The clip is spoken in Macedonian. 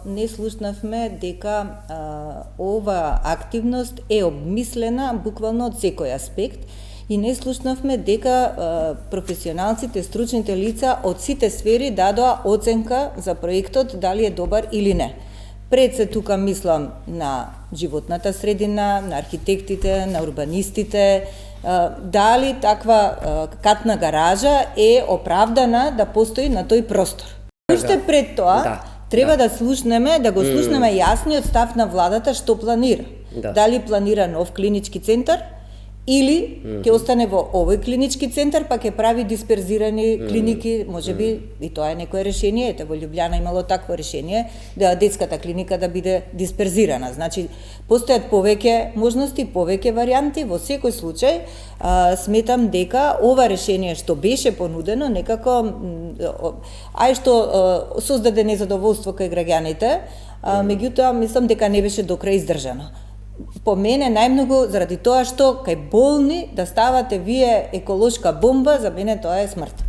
Не слушнавме дека ова активност е обмислена буквално од секој аспект и не слушнавме дека професионалците, стручните лица од сите сфери дадоа оценка за проектот дали е добар или не. Пред се тука мислам на животната средина, на архитектите, на урбанистите, дали таква катна гаража е оправдана да постои на тој простор. Уште пред тоа, треба да слушнеме, да го слушнеме јасниот став на владата што планира. Дали планира нов клинички центар или ќе остане во овој клинички центар, па ќе прави дисперзирани клиники, можеби и тоа е некое решение. Ете, во Љубљана имало такво решение, да детската клиника да биде дисперзирана. Значи, постојат повеќе можности, повеќе варијанти. Во секој случај, сметам дека ова решение што беше понудено, некако, што создаде незадоволство кај граѓаните, меѓутоа, мислам дека не беше до крај издржано. По мене најмногу заради тоа што кај болни да ставате вие еколошка бомба, за мене тоа е смрт.